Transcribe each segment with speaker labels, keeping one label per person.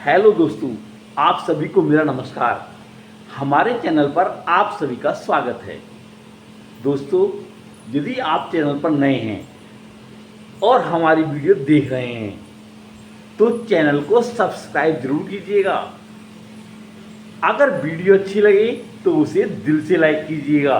Speaker 1: Hello दोस्तों, आप सभी को मेरा नमस्कार। हमारे चैनल पर आप सभी का स्वागत है। दोस्तों, यदि आप चैनल पर नए हैं और हमारी वीडियो देख रहे हैं तो चैनल को सब्सक्राइब जरूर कीजिएगा। अगर वीडियो अच्छी लगे तो उसे दिल से लाइक कीजिएगा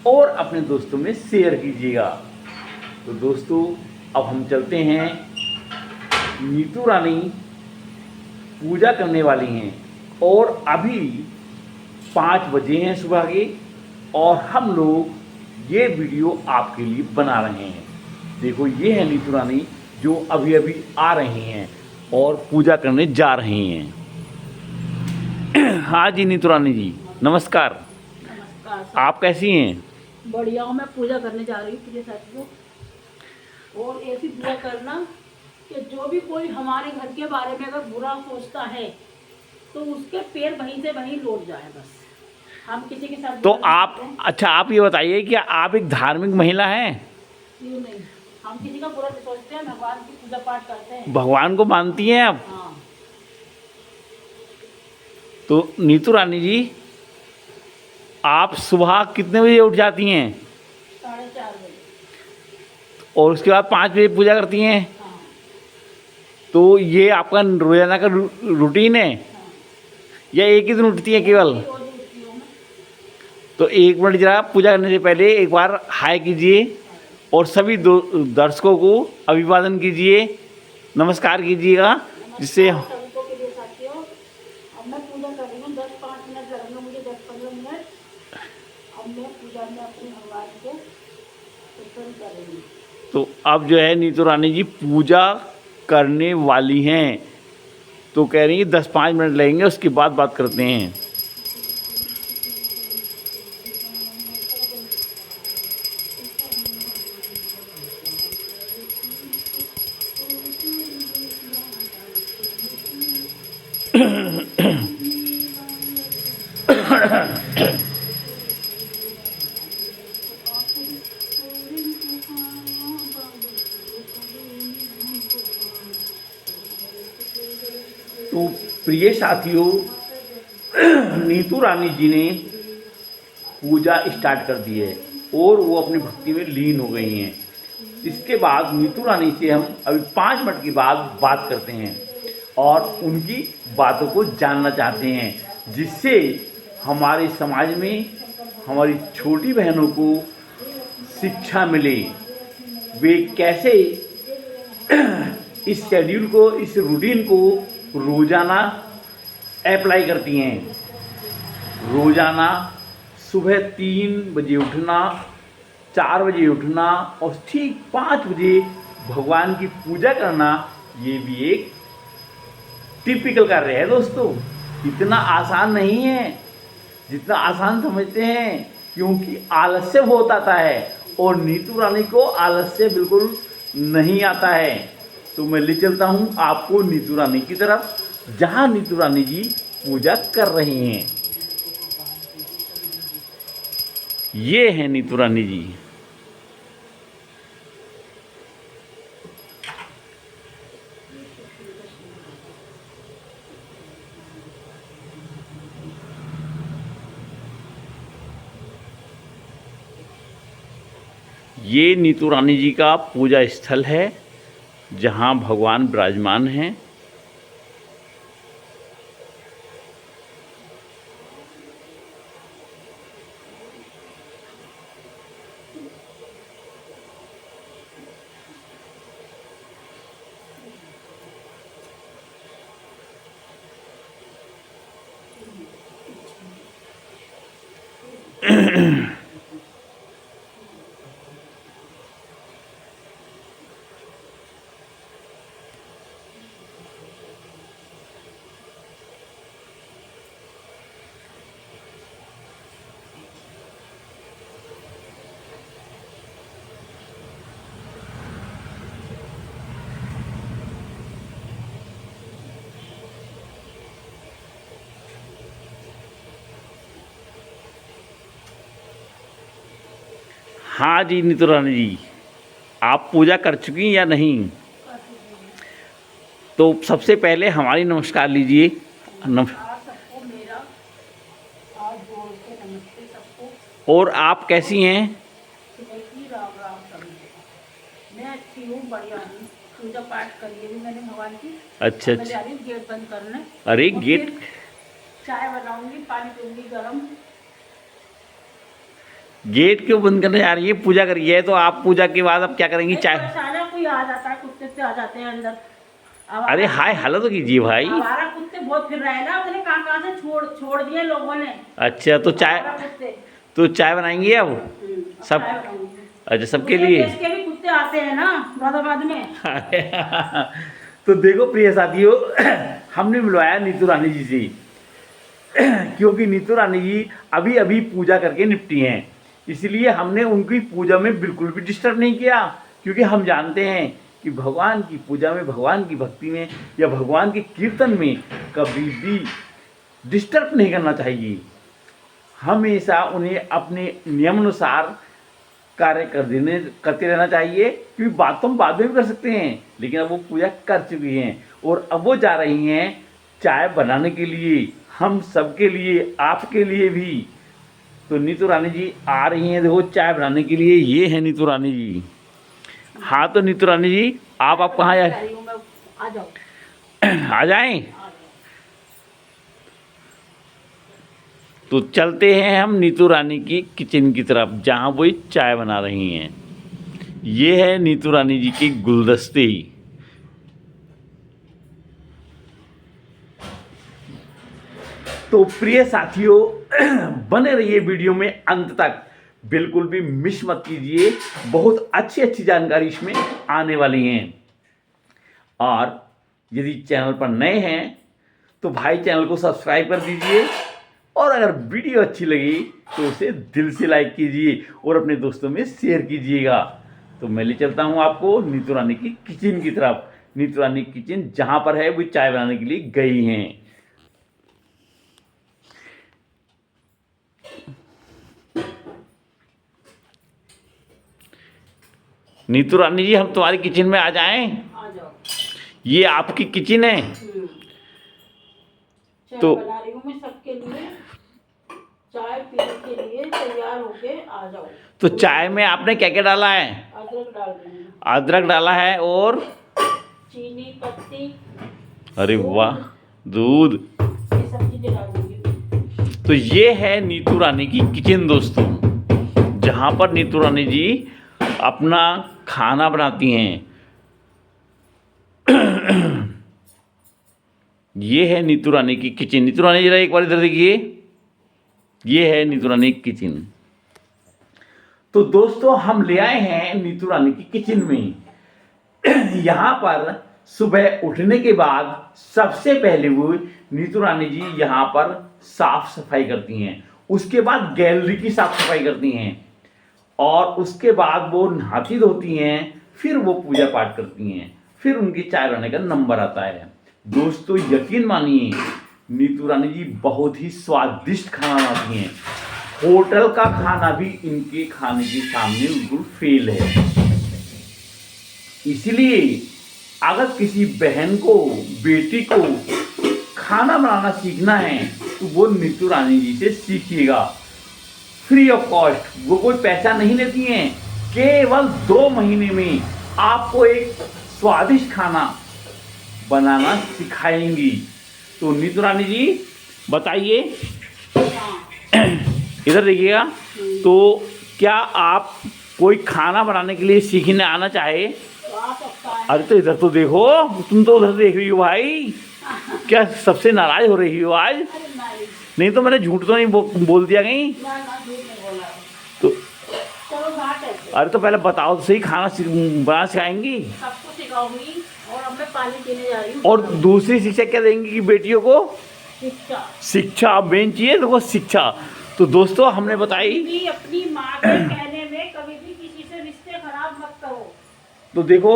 Speaker 1: और अपने दोस्तों में शेयर कीजिएगा। तो दोस्तों, अब हम चलते हैं। नीतू रानी पूजा करने वाली हैं और अभी 5 बजे हैं सुबह के, और हम लोग ये वीडियो आपके लिए बना रहे हैं। देखो, ये है नीतू रानी जो अभी अभी आ रही हैं और पूजा करने जा रही हैं। हाँ जी नीतू रानी जी, नमस्कार।
Speaker 2: नमस्कार सर।
Speaker 1: आप कैसी हैं?
Speaker 2: बढ़िया हूँ। मैं पूजा करने जा रही हूँ प्रिय साथियों, और ऐसी पूजा करना कि जो भी कोई हमारे घर के बारे में अगर बुरा सोचता है तो उसके पैर वहीं से वहीं लौट जाए। बस हम किसी के साथ
Speaker 1: तो
Speaker 2: बुरा नहीं
Speaker 1: आप,
Speaker 2: करते हैं।
Speaker 1: अच्छा आप ये बताइए कि आप एक धार्मिक महिला हैं?
Speaker 2: क्यों नहीं, हम किसी का बुरा नहीं सोचते हैं, भगवान की पूजा पाठ करते हैं।
Speaker 1: भगवान को मानती हैं आप?
Speaker 2: हाँ।
Speaker 1: तो नीतू रानी जी, आप सुबह कितने बजे उठ जाती हैं
Speaker 2: 4:30 बजे।
Speaker 1: और उसके बाद 5 बजे पूजा करती हैं?
Speaker 2: हाँ।
Speaker 1: तो ये आपका रोजाना का रूटीन है
Speaker 2: हाँ।
Speaker 1: या एक ही दिन उठती हैं केवल?
Speaker 2: रोज उठती हूँ मैं।
Speaker 1: तो 1 मिनट जरा पूजा करने से पहले एक बार हाय कीजिए और सभी दर्शकों को अभिवादन कीजिए, नमस्कार कीजिएगा, जिससे
Speaker 2: नमस्कार सभी को प्रिय साथियों। अब मैं पूजा कर रही हूँ। 10-5 मिनट लगेंगे मुझे, 10-15 मिनट। अब मैं पूजा में अपने भगवान को प्रसन्न कर रही हूँ।
Speaker 1: तो अब जो है नीतू रानी जी पूजा करने वाली हैं, तो कह रही हैं 10-5 मिनट लगेंगे, उसके बाद बात करते हैं। तो प्रिय साथियों, नीतू रानी जी ने पूजा स्टार्ट कर दी है और वो अपनी भक्ति में लीन हो गई हैं। इसके बाद नीतू रानी से हम अभी 5 मिनट के बाद बात करते हैं और उनकी बातों को जानना चाहते हैं, जिससे हमारे समाज में हमारी छोटी बहनों को शिक्षा मिले। वे कैसे इस शेड्यूल को, इस रूटीन को रोज़ाना अप्लाई करती हैं। रोज़ाना सुबह 3 बजे उठना, 4 बजे उठना और ठीक 5 बजे भगवान की पूजा करना, ये भी एक टिपिकल कार्य है दोस्तों। इतना आसान नहीं है जितना आसान समझते हैं, क्योंकि आलस्य बहुत आता है और नीतू रानी को आलस्य बिल्कुल नहीं आता है। तो मैं ले चलता हूँ आपको नीतू रानी की तरफ, जहाँ नीतू रानी जी पूजा कर रही हैं। ये है नीतू रानी जी। ये नीतू रानी जी का पूजा स्थल है जहाँ भगवान विराजमान हैं। हाँ जी नीतू रानी जी, आप पूजा कर चुकी हैं या नहीं? तो सबसे पहले हमारी नमस्कार लीजिए।
Speaker 2: नमस्कार सबको मेरा, हाथ जोड़ के नमस्ते सबको।
Speaker 1: और आप कैसी हैं?
Speaker 2: सुबह की राम राम सभी। मैं अच्छी हूँ, बढ़िया हूँ। पूजा पाठ कर ली मैंने भगवान की।
Speaker 1: अच्छा
Speaker 2: अब मैं जा
Speaker 1: अच्छा।
Speaker 2: रही हूँ गेट बंद करने।
Speaker 1: अरे
Speaker 2: और
Speaker 1: गेट,
Speaker 2: फिर चाय बनाऊंगी, पानी पीऊंगी गरम।
Speaker 1: गेट क्यों बंद करने जा रही है? पूजा करी है तो आप पूजा के बाद अब क्या करेंगी?
Speaker 2: नहीं,
Speaker 1: चाय?
Speaker 2: परेशान है, कोई आ जाता है, कुत्ते से आ जाते हैं अंदर।
Speaker 1: अरे
Speaker 2: आवारा
Speaker 1: हाय हेलो तो कीजिए भाई।
Speaker 2: आवारा कुत्ते बहुत फिर रहे हैं ना, उन्हें कहाँ से छोड़ छोड़ दिए लोगों ने।
Speaker 1: अच्छा तो चाय,
Speaker 2: आवारा कुत्ते।
Speaker 1: तो चाय बनाएंगी अब
Speaker 2: अब
Speaker 1: सब?
Speaker 2: चाय बनाऊंगी।
Speaker 1: अच्छा सबके
Speaker 2: दूसरे
Speaker 1: लिए।
Speaker 2: देश के भी कुत्ते आते हैं ना मुरादाबाद में।
Speaker 1: तो देखो प्रिय साथियों, हमने मिलवाया नीतू रानी जी से, क्योंकि नीतू रानी जी अभी अभी पूजा करके निपटी हैं, इसलिए हमने उनकी पूजा में बिल्कुल भी डिस्टर्ब नहीं किया, क्योंकि हम जानते हैं कि भगवान की पूजा में, भगवान की भक्ति में या भगवान के कीर्तन में कभी भी डिस्टर्ब नहीं करना चाहिए। हमेशा उन्हें अपने नियमानुसार कार्य करते रहना चाहिए, क्योंकि बात तो हम बाद में भी कर सकते हैं, लेकिन अब वो पूजा कर चुकी हैं और अब वो जा रही हैं चाय बनाने के लिए, हम सबके लिए, आपके लिए भी। तो नीतू रानी जी आ रही हैं, देखो चाय बनाने के लिए। ये है नीतू रानी जी। हाँ तो नीतू रानी जी आप कहाँ
Speaker 2: जा रही हूँ मैं, आ जाओ।
Speaker 1: आ जाएं?
Speaker 2: आ जाओ।
Speaker 1: तो चलते हैं हम नीतू रानी की किचन की तरफ, जहाँ वो चाय बना रही हैं। ये है नीतू रानी जी की गुलदस्ते। तो प्रिय साथियों, बने रहिए वीडियो में अंत तक, बिल्कुल भी मिस मत कीजिए, बहुत अच्छी अच्छी जानकारी इसमें आने वाली हैं। और यदि चैनल पर नए हैं तो भाई चैनल को सब्सक्राइब कर दीजिए, और अगर वीडियो अच्छी लगी तो उसे दिल से लाइक कीजिए और अपने दोस्तों में शेयर कीजिएगा। तो मैं ले चलता हूँ आपको नीतू रानी की किचन की तरफ। नीतू रानी की किचन जहाँ पर है वो चाय बनाने के लिए गई हैं। नीतू रानी जी हम तुम्हारी किचन में आ जाएं?
Speaker 2: आ जाओ।
Speaker 1: ये आपकी किचन है?
Speaker 2: चाय
Speaker 1: तो
Speaker 2: बना रही हूँ मैं सबके लिए, चाय पीने के लिए तैयार होके आ जाओ।
Speaker 1: तो चाय में आपने क्या क्या डाला है?
Speaker 2: अदरक डाल रही हूँ,
Speaker 1: अदरक डाला है और
Speaker 2: चीनी पत्ती,
Speaker 1: अरे
Speaker 2: दूध,
Speaker 1: वाह, दूध।
Speaker 2: ये सब चीजें डालूंगी।
Speaker 1: तो ये है नीतू रानी की किचन दोस्तों, जहाँ पर नीतू रानी जी अपना खाना बनाती हैं। ये है नीतू रानी की किचन। नीतू रानी जरा एक बार इधर देखिए, ये है नीतू रानी की किचन। तो दोस्तों हम ले आए हैं नीतू रानी की किचन में। यहाँ पर सुबह उठने के बाद सबसे पहले वो नीतू रानी जी यहाँ पर साफ सफाई करती हैं, उसके बाद गैलरी की साफ सफाई करती हैं, और उसके बाद वो नहाती धोती हैं, फिर वो पूजा पाठ करती हैं, फिर उनकी चाय बनाने का नंबर आता है। दोस्तों यकीन मानिए नीतू रानी जी बहुत ही स्वादिष्ट खाना बनाती हैं। होटल का खाना भी इनके खाने के सामने बिल्कुल फेल है। इसलिए अगर किसी बहन को, बेटी को खाना बनाना सीखना है तो वो नीतू रानी जी से सीखिएगा, फ्री ऑफ कॉस्ट। वो कोई पैसा नहीं लेती हैं, केवल 2 महीने में आपको एक स्वादिष्ट खाना बनाना सिखाएंगी। तो नीतू रानी जी बताइए, इधर देखिएगा, तो क्या आप कोई खाना बनाने के लिए सीखने आना चाहे?
Speaker 2: तो आ सकता है।
Speaker 1: अरे तो इधर तो देखो, तुम तो उधर देख रही हो भाई, क्या सबसे नाराज हो रही हो आज?
Speaker 2: अरे नहीं,
Speaker 1: नहीं तो मैंने झूठ तो नहीं बोल दिया कहीं?
Speaker 2: ना ना, झूठ नहीं बोला।
Speaker 1: तो
Speaker 2: चलो बात है,
Speaker 1: अरे तो पहले बताओ तो सही, खाना बनाना सिखाएंगी?
Speaker 2: सबको सिखाऊंगी। और अब मैं पानी पीने जा रही हूँ।
Speaker 1: और दूसरी शिक्षा क्या देंगी कि बेटियों को?
Speaker 2: शिक्षा।
Speaker 1: शिक्षा मेन चाहिए, देखो शिक्षा। तो दोस्तों हमने बताई,
Speaker 2: भी अपनी माँ के कहने में कभी भी किसी से रिश्ते खराब मत करो।
Speaker 1: तो देखो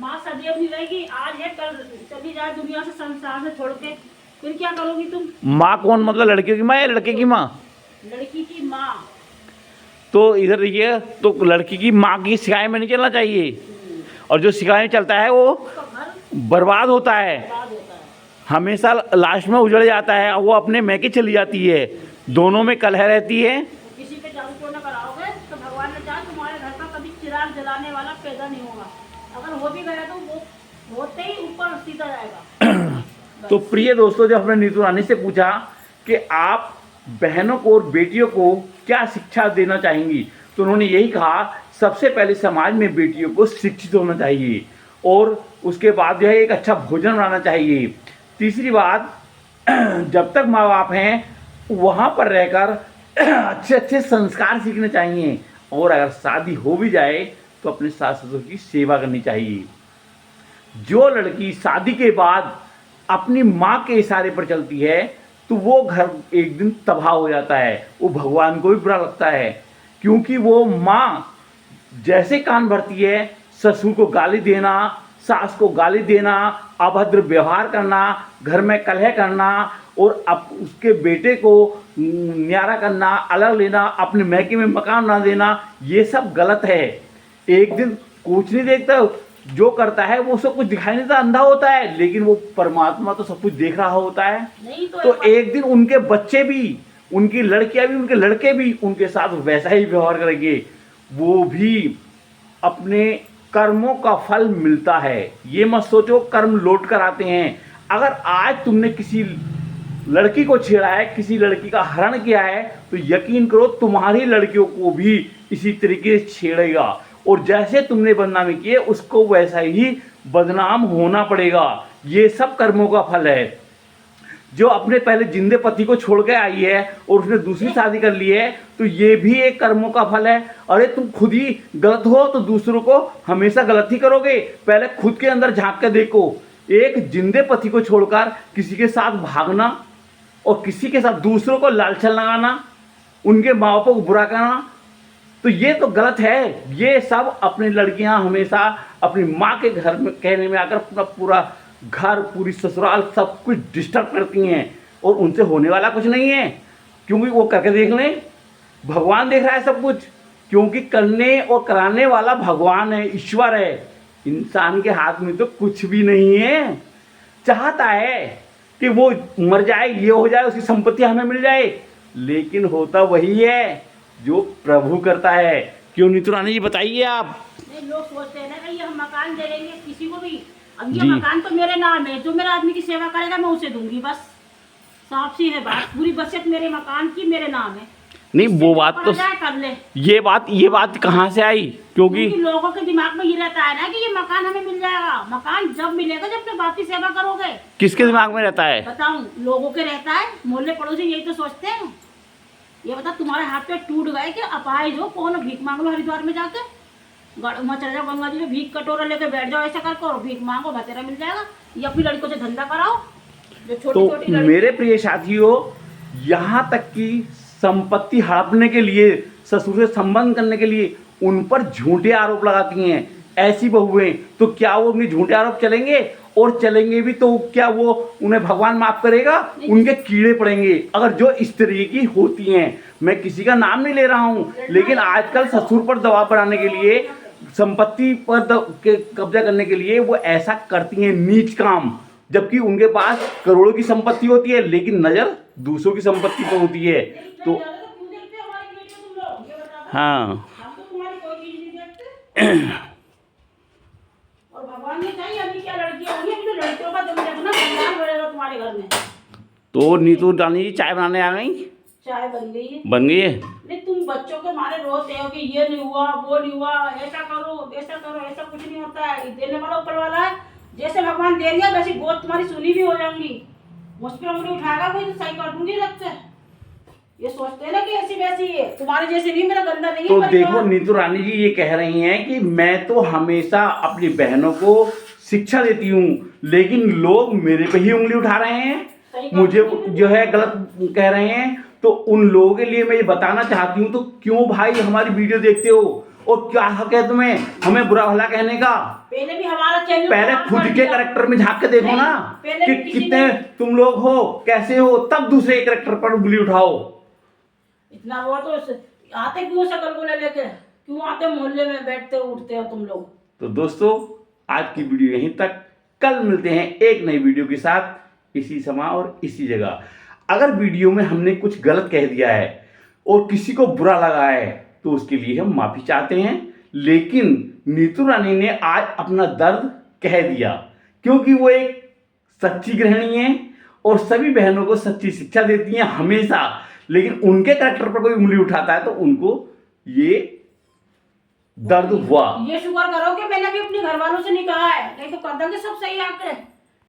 Speaker 2: माँ सदैव नहीं रहेगी, आज है कल चली जाए दुनिया से, संसार से छोड़ के, फिर क्या करोगी तुम?
Speaker 1: माँ कौन, मतलब लड़कियों की माँ या लड़के की माँ?
Speaker 2: लड़की की माँ।
Speaker 1: तो इधर देखिए, तो लड़की की माँ की शिकायत में नहीं चलना चाहिए, और जो शिकायत में चलता है वो
Speaker 2: उसका घर
Speaker 1: बर्बाद होता है,
Speaker 2: बर्बाद होता है।
Speaker 1: हमेशा लास्ट में उजड़ जाता है, वो अपने मैके चली जाती है, दोनों में कलह रहती है।
Speaker 2: तो किसी पे जादू टोना कराओगे तो भगवान ने चाहा तुम्हारे घर पर कभी चिराग जलाने वाला पैदा नहीं होगा। अगर हो भी गया तो वो होते ही ऊपर सीधा जाएगा।
Speaker 1: तो प्रिय दोस्तों, जब हमने नीतू रानी से पूछा कि आप बहनों को और बेटियों को क्या शिक्षा देना चाहेंगी, तो उन्होंने यही कहा, सबसे पहले समाज में बेटियों को शिक्षित होना चाहिए, और उसके बाद जो है एक अच्छा भोजन बनाना चाहिए। तीसरी बात, जब तक माँ बाप हैं वहाँ पर रहकर अच्छे अच्छे संस्कार सीखने चाहिए, और अगर शादी हो भी जाए तो अपने सास ससुर की सेवा करनी चाहिए। जो लड़की शादी के बाद अपनी माँ के इशारे पर चलती है तो वो घर एक दिन तबाह हो जाता है, वो भगवान को भी बुरा लगता है, क्योंकि वो माँ जैसे कान भरती है, ससुर को गाली देना, सास को गाली देना, अभद्र व्यवहार करना, घर में कलह करना, और अब उसके बेटे को न्यारा करना, अलग लेना, अपने मैके में मकान ना देना, ये सब गलत है। एक दिन कुछ नहीं देखता, जो करता है वो सब कुछ दिखाई नहीं देता, अंधा होता है, लेकिन वो परमात्मा तो सब कुछ देख रहा होता है।
Speaker 2: नहीं
Speaker 1: तो एक दिन उनके बच्चे भी, उनकी लड़कियां भी, उनके लड़के भी उनके साथ वैसा ही व्यवहार करेंगे, वो भी अपने कर्मों का फल मिलता है। ये मत सोचो कर्म लौट कर आते हैं। अगर आज तुमने किसी लड़की को छेड़ा है, किसी लड़की का हरण किया है, तो यकीन करो तुम्हारी लड़कियों को भी इसी तरीके से छेड़ेगा, और जैसे तुमने बदनामी किए उसको वैसा ही बदनाम होना पड़ेगा। ये सब कर्मों का फल है। जो अपने पहले जिंदे पति को छोड़ के आई है और उसने दूसरी शादी कर ली है, तो ये भी एक कर्मों का फल है। अरे तुम खुद ही गलत हो तो दूसरों को हमेशा गलत ही करोगे, पहले खुद के अंदर झांक के देखो। एक जिंदे पति को छोड़कर किसी के साथ भागना और किसी के साथ दूसरों को लालच लगाना, उनके माँ बापों को बुरा करना, तो ये तो गलत है। ये सब अपनी लड़कियां हमेशा अपनी माँ के घर में कहने में आकर अपना पूरा घर, पूरी ससुराल सब कुछ डिस्टर्ब करती हैं, और उनसे होने वाला कुछ नहीं है, क्योंकि वो करके देख लें, भगवान देख रहा है सब कुछ, क्योंकि करने और कराने वाला भगवान है, ईश्वर है। इंसान के हाथ में तो कुछ भी नहीं है। चाहता है कि वो मर जाए, ये हो जाए, उसकी संपत्ति हमें मिल जाए, लेकिन होता वही है जो प्रभु करता है। क्यों नीतू रानी जी, बताइए आप।
Speaker 2: नहीं, लोग सोचते हैं ना कि ये हम मकान दे देंगे किसी को भी, अब ये
Speaker 1: जी।
Speaker 2: मकान तो मेरे नाम है, जो मेरा आदमी की सेवा करेगा मैं उसे दूंगी, बस साफ सी है बात। पूरी बचत मेरे मकान की मेरे नाम है।
Speaker 1: नहीं, वो बात तो
Speaker 2: कर ले।
Speaker 1: ये बात कहाँ से आई? क्योंकि
Speaker 2: लोगों के दिमाग में ये रहता है ना कि ये मकान हमें मिल जाएगा। मकान जब मिलेगा जब अपने बाप की सेवा करोगे।
Speaker 1: किसके दिमाग में रहता है?
Speaker 2: बताऊं, लोगों के रहता है, मोहल्ले पड़ोसी यही तो सोचते हैं। ये बता, तुम्हारे हाथ पे टूट गए कि अपाहिज हो, कौन भीख मांग लो हरिद्वार में जाके, वहाँ चले जाओ गंगा जी में, भीख कटोरा लेके बैठ जाओ, ऐसा करके और भीख मांगो, भतेरा मिल जाएगा। ये अपनी लड़कों से धंधा कराओ जो छोटी
Speaker 1: तो
Speaker 2: छोटी
Speaker 1: मेरे प्रिय साथियों, यहाँ तक कि संपत्ति हड़पने के लिए, ससुर से संबंध करने के लिए उन पर झूठे आरोप लगाती हैं ऐसी बहुएं, तो क्या वो उनके झूठे आरोप चलेंगे? और चलेंगे भी तो क्या वो उन्हें भगवान माफ करेगा? उनके कीड़े पड़ेंगे। अगर जो इस तरीके की होती हैं, मैं किसी का नाम नहीं ले रहा हूँ, लेकिन आजकल ससुर पर दबाव बनाने के लिए, संपत्ति पर कब्जा करने के लिए वो ऐसा करती हैं नीच काम, जबकि उनके पास करोड़ों की संपत्ति होती है, लेकिन नजर दूसरों की संपत्ति पर होती है। तो हाँ,
Speaker 2: और भगवान ने चाहिए अभी क्या लड़कियां होंगी, अभी तो लड़कियों का तुम देखना भगवान बढ़ेगा तुम्हारे घर में।
Speaker 1: तो नीतू रानी जी चाय बनाने आ गई?
Speaker 2: चाय बन गई है।
Speaker 1: बन गई है?
Speaker 2: नहीं, तुम बच्चों के मारे रोते हो कि ये नहीं हुआ, वो नहीं हुआ, ऐसा करो, ऐसा कुछ नहीं होता है। देने वाला ऊपर वाला है, जैसे भगवान देंगे वैसी गोद तुम्हारी सुनी भी हो जाएंगी। मुझ पर उंगली उठाएगा कोई तो सही कर दूंगी रख के। ये सोचते हैं ना कि ऐसी वैसी है, तुम्हारे जैसे नहीं, मेरा गंदा नहीं है।
Speaker 1: तो देखो नीतू रानी जी ये कह रही हैं कि मैं तो हमेशा अपनी बहनों को शिक्षा देती हूँ, लेकिन लोग मेरे पे ही उंगली उठा रहे हैं, मुझे जो है गलत कह रहे हैं। तो उन लोगों के लिए मैं ये बताना चाहती हूँ, तो क्यों भाई हमारी वीडियो देखते हो, और क्या हक है तुम्हें हमें बुरा भला कहने का?
Speaker 2: पहले भी हमारा चैनल,
Speaker 1: पहले खुद के कैरेक्टर में झांक के देखो ना कि कितने तुम लोग हो, कैसे हो, तब दूसरे कैरेक्टर पर उंगली उठाओ।
Speaker 2: इतना वो तो आते क्यों शकल को लेके, क्यों आते मोहल्ले में बैठते उठते हो तुम लोग?
Speaker 1: तो दोस्तों आज की वीडियो यहीं तक। कल मिलते हैं एक नई वीडियो के साथ, इसी समय और इसी जगह। अगर वीडियो में हमने कुछ गलत कह दिया है और किसी को बुरा लगा है तो उसके लिए हम माफ़ी चाहते हैं, लेकिन नीतू रानी ने आज अपना दर्द कह दिया, क्योंकि वो एक सच्ची गृहिणी है और सभी बहनों को सच्ची शिक्षा देती हैं हमेशा। लेकिन उनके कैरेक्टर पर कोई उंगली उठाता है तो उनको ये दर्द हुआ।
Speaker 2: ये शुक्र करो कि मैंने भी अपने घर वालों से नहीं कहा है, नहीं तो कर देंगे सब सही आके।